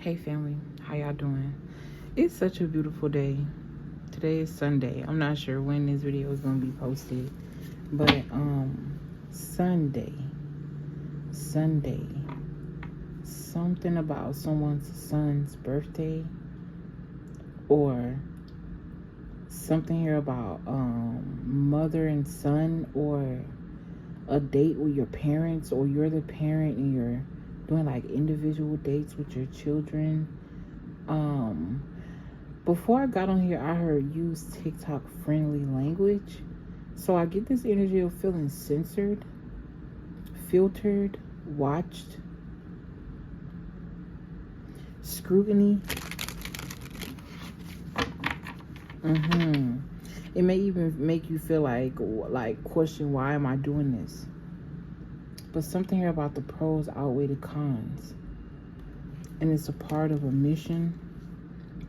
Hey family, how y'all doing? It's such a beautiful day. Today is Sunday. I'm not sure when this video is gonna be posted, but Sunday, something about someone's son's birthday, or something here about mother and son, or a date with your parents, or you're the parent and you're doing like individual dates with your children. Before I got on here, I heard use TikTok friendly language. So I get this energy of feeling censored, filtered, watched, scrutiny. It may even make you feel like question, why am I doing this? But something here about the pros outweigh the cons. And it's a part of a mission.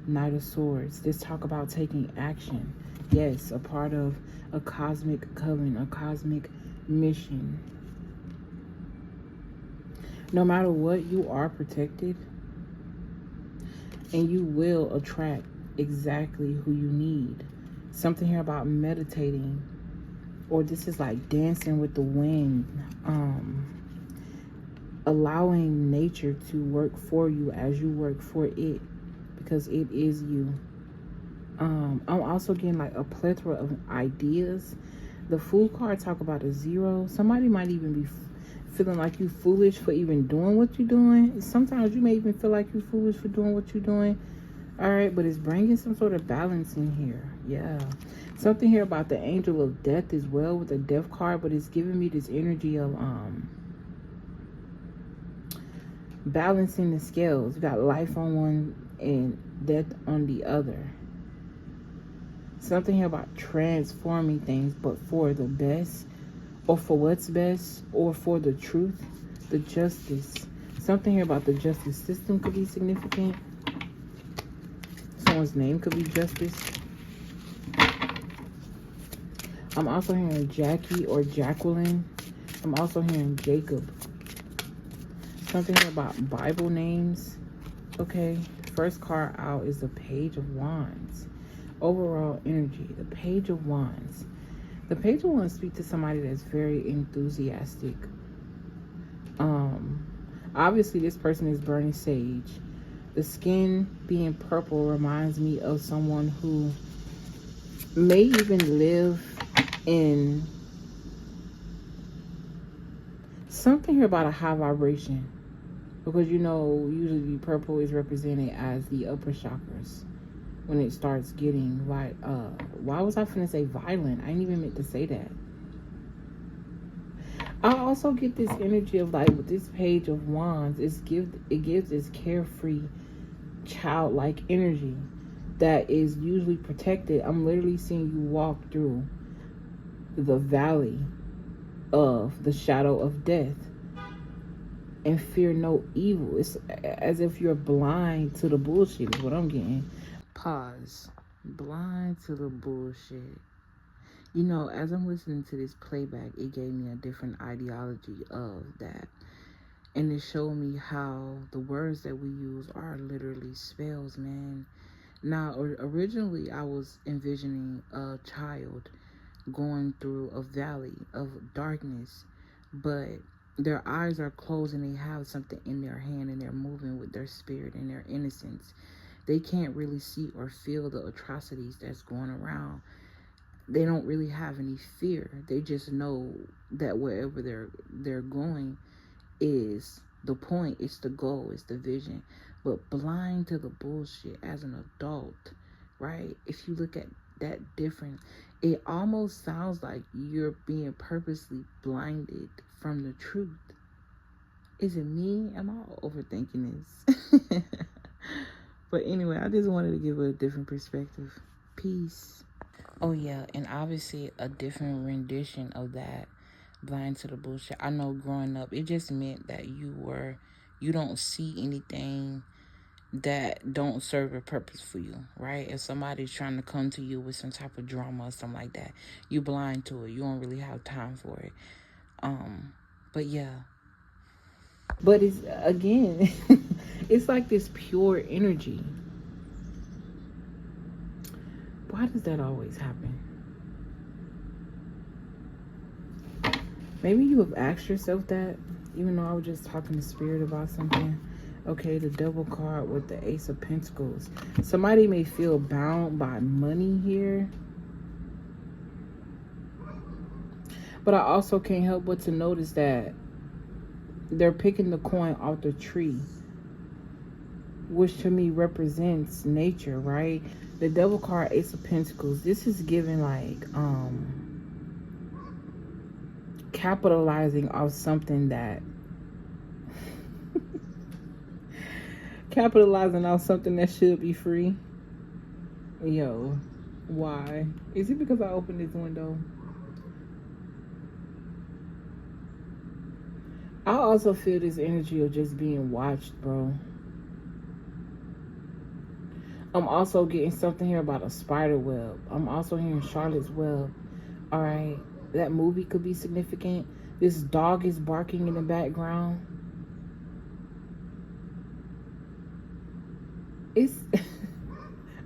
Knight of Swords. This talk about taking action. Yes, a part of a cosmic covenant, a cosmic mission. No matter what, you are protected. And you will attract exactly who you need. Something here about meditating. Or this is like dancing with the wind. Allowing nature to work for you as you work for it. Because it is you. I'm also getting like a plethora of ideas. The Fool card talk about a zero. Somebody might even be feeling like you foolish for even doing what you're doing. Sometimes you may even feel like you're foolish for doing what you're doing. All right, but it's bringing some sort of balance in here. Yeah. Something here about the angel of death as well with the death card, but it's giving me this energy of balancing the scales. You got life on one and death on the other. Something here about transforming things, but for the best, or for what's best, or for the truth, the justice. Something here about the justice system could be significant. Someone's name could be Justice. I'm also hearing Jackie or Jacqueline. I'm also hearing Jacob. Something about Bible names. Okay, first card out is the Page of Wands. Overall energy, the Page of Wands. The Page of Wands speaks to somebody that's very enthusiastic. Obviously this person is burning sage. The skin being purple reminds me of someone who may even live in something here about a high vibration. Because you know, usually purple is represented as the upper chakras. When it starts getting why was I finna say violent? I ain't even meant to say that. I also get this energy of like with this Page of Wands, it gives this carefree, childlike energy that is usually protected. I'm literally seeing you walk through the valley of the shadow of death and fear no evil. It's as if you're blind to the bullshit is what I'm getting. Pause. Blind to the bullshit. You know, as I'm listening to this playback, it gave me a different ideology of that. And it showed me how the words that we use are literally spells, man. Now, originally, I was envisioning a child going through a valley of darkness, but their eyes are closed and they have something in their hand and they're moving with their spirit and their innocence. They can't really see or feel the atrocities that's going around. They don't really have any fear. They just know that wherever they're going is the point, it's the goal, it's the vision. But blind to the bullshit as an adult, right? If you look at that difference, it almost sounds like you're being purposely blinded from the truth. Is it me? Am I overthinking this? But anyway, I just wanted to give a different perspective. Peace. Oh yeah, and obviously a different rendition of that, blind to the bullshit. I know growing up, it just meant that you don't see anything that don't serve a purpose for you, right? If somebody's trying to come to you with some type of drama or something like that, you blind to it. You don't really have time for it. But yeah, But it's, again, it's like this pure energy. Why does that always happen? Maybe you have asked yourself that, even though I was just talking to Spirit about something. Okay, the Devil card with the Ace of Pentacles. Somebody may feel bound by money here. But I also can't help but to notice that they're picking the coin off the tree, which to me represents nature, right? The Devil card, Ace of Pentacles, this is giving like capitalizing off something that capitalizing off something that should be free. Yo, why? Is it because I opened this window? I also feel this energy of just being watched, bro. I'm also getting something here about a spider web. I'm also hearing Charlotte's Web. All right, that movie could be significant. This dog is barking in the background. It's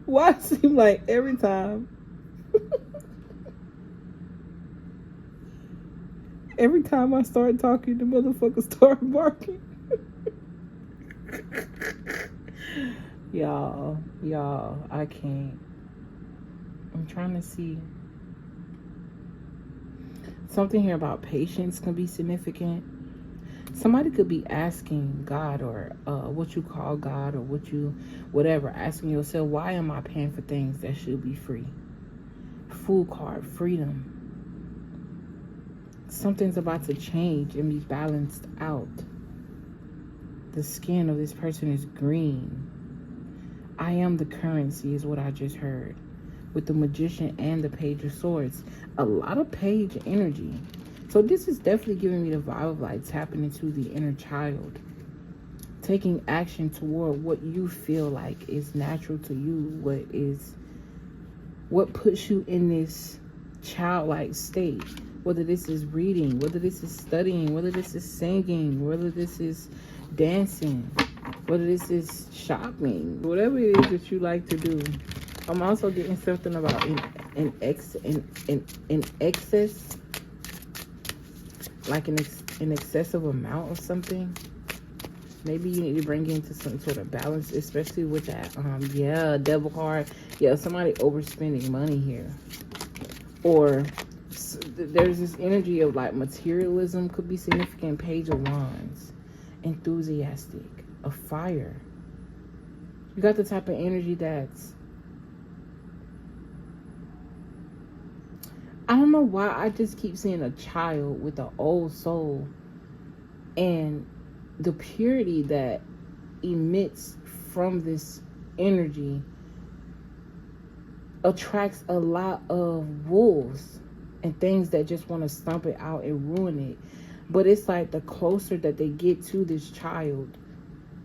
why it seems like every time every time I start talking, the motherfuckers start barking. y'all, I can't. I'm trying to see. Something here about patience can be significant. Somebody could be asking God, or what you call God, or whatever, asking yourself, why am I paying for things that should be free? Fool card, freedom. Something's about to change and be balanced out. The skin of this person is green. I am the currency is what I just heard. With the Magician and the Page of Swords. A lot of page energy. So this is definitely giving me the vibe of like tapping into the inner child. Taking action toward what you feel like is natural to you. What puts you in this childlike state. Whether this is reading, whether this is studying, whether this is singing, whether this is dancing, whether this is shopping, whatever it is that you like to do. I'm also getting something about in excess, like an excessive amount of something. Maybe you need to bring it into some sort of balance, especially with that, Devil card. Yeah, somebody overspending money here. Or there's this energy of like materialism could be significant. Page of Wands. Enthusiastic. A fire. You got the type of energy that's, I don't know why I just keep seeing a child with an old soul, and the purity that emits from this energy attracts a lot of wolves and things that just want to stomp it out and ruin it. But it's like the closer that they get to this child,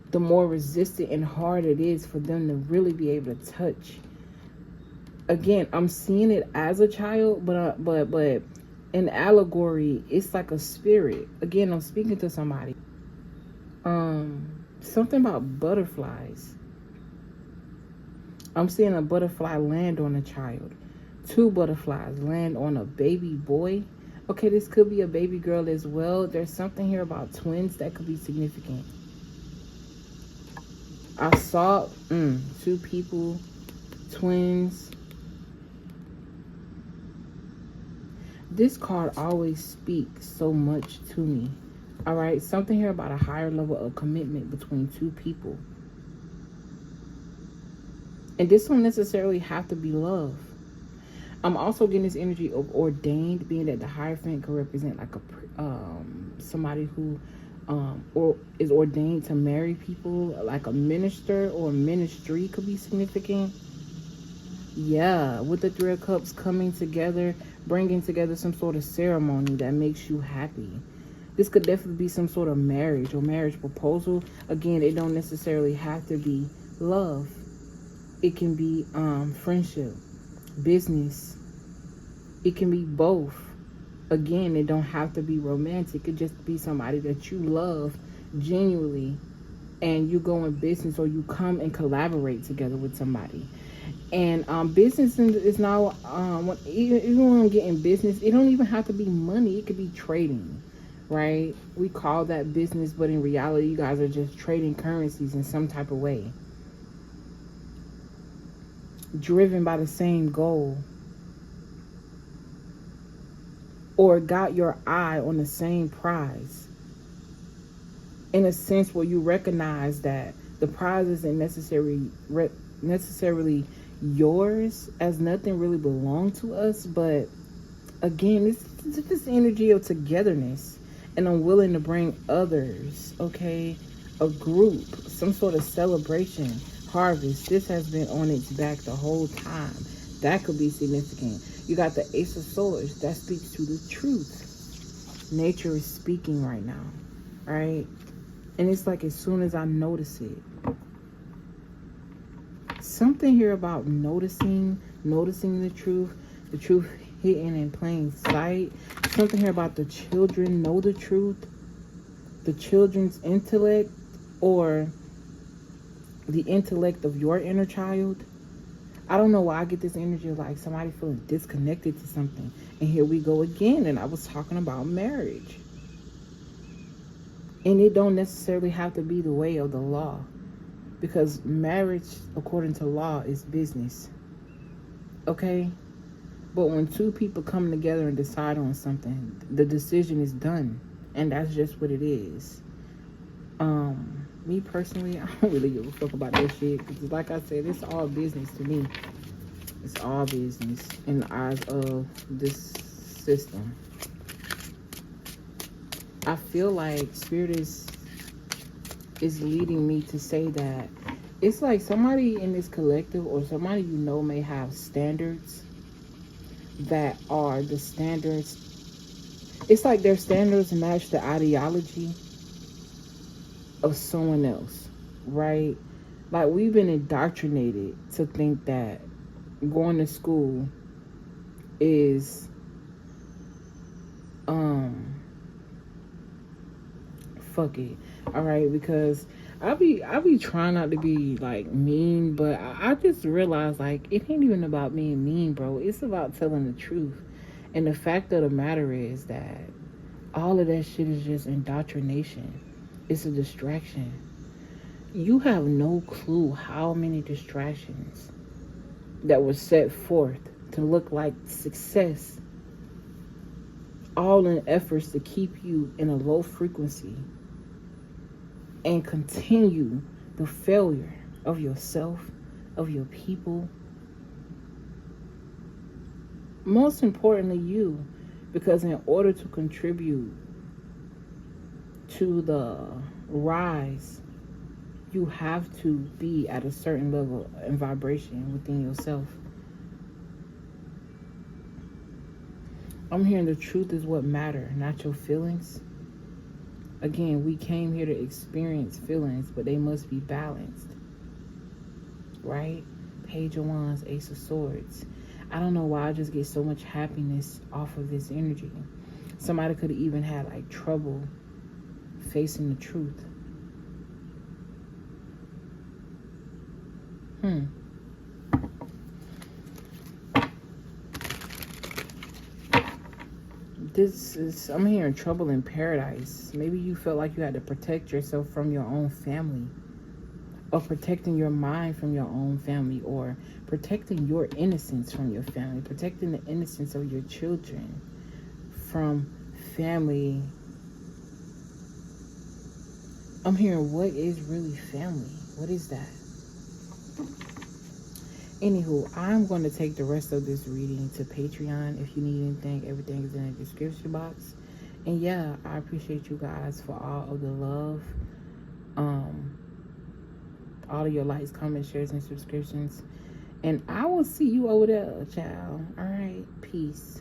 the more resistant and hard it is for them to really be able to touch. Again, I'm seeing it as a child, but in allegory, it's like a spirit. Again, I'm speaking to somebody. Something about butterflies. I'm seeing a butterfly land on a child. 2 butterflies land on a baby boy. Okay, this could be a baby girl as well. There's something here about twins that could be significant. I saw 2 people, twins. This card always speaks so much to me. All right, something here about a higher level of commitment between 2 people. And this don't necessarily have to be love. I'm also getting this energy of ordained, being that the Hierophant could represent like somebody who or is ordained to marry people, like a minister or ministry could be significant. Yeah, with the 3 of Cups coming together, bringing together some sort of ceremony that makes you happy. This could definitely be some sort of marriage or marriage proposal. Again, it don't necessarily have to be love. It can be friendship, business. It can be both. Again, it don't have to be romantic. It could just be somebody that you love genuinely, and you go in business or you come and collaborate together with somebody. And business is now, even when I'm getting business, it don't even have to be money. It could be trading, right? We call that business, but in reality, you guys are just trading currencies in some type of way, driven by the same goal, or got your eye on the same prize. In a sense where you recognize that the prize isn't necessarily yours, as nothing really belongs to us, but again, it's this energy of togetherness, and I'm willing to bring others, okay, a group, some sort of celebration, harvest. This has been on its back the whole time. That could be significant. You got the Ace of Swords. That speaks to the truth. Nature is speaking right now, right? And it's like as soon as I notice it, something here about noticing the truth hidden in plain sight. Something here about the children know the truth, the children's intellect, or the intellect of your inner child. I don't know why I get this energy of like somebody feeling disconnected to something. And here we go again. And I was talking about marriage. And it don't necessarily have to be the way of the law, because marriage, according to law, is business. Okay? But when two people come together and decide on something, the decision is done. And that's just what it is. Me personally, I don't really give a fuck about that shit. Because like I said, it's all business to me. It's all business in the eyes of this system. I feel like Spirit is leading me to say that it's like somebody in this collective or somebody you know may have standards that are the standards. It's like their standards match the ideology of someone else, right? Like we've been indoctrinated to think that going to school is fuck it, all right, because I be trying not to be like mean, but I just realized like it ain't even about being mean, bro. It's about telling the truth. And the fact of the matter is that all of that shit is just indoctrination. It's a distraction. You have no clue how many distractions that were set forth to look like success, all in efforts to keep you in a low frequency and continue the failure of yourself, of your people, most importantly you, because in order to contribute to the rise, you have to be at a certain level and vibration within yourself. I'm hearing the truth is what matters, not your feelings. Again, we came here to experience feelings, but they must be balanced, right? Page of Wands, Ace of Swords. I don't know why I just get so much happiness off of this energy. Somebody could have even had like trouble facing the truth. I'm hearing trouble in paradise. Maybe you felt like you had to protect yourself from your own family, or protecting your mind from your own family, or protecting your innocence from your family, protecting the innocence of your children from family. I'm hearing, what is really family? What is that? Anywho, I'm going to take the rest of this reading to Patreon. If you need anything, everything is in the description box. And yeah, I appreciate you guys for all of the love. All of your likes, comments, shares, and subscriptions. And I will see you over there, child. All right, peace.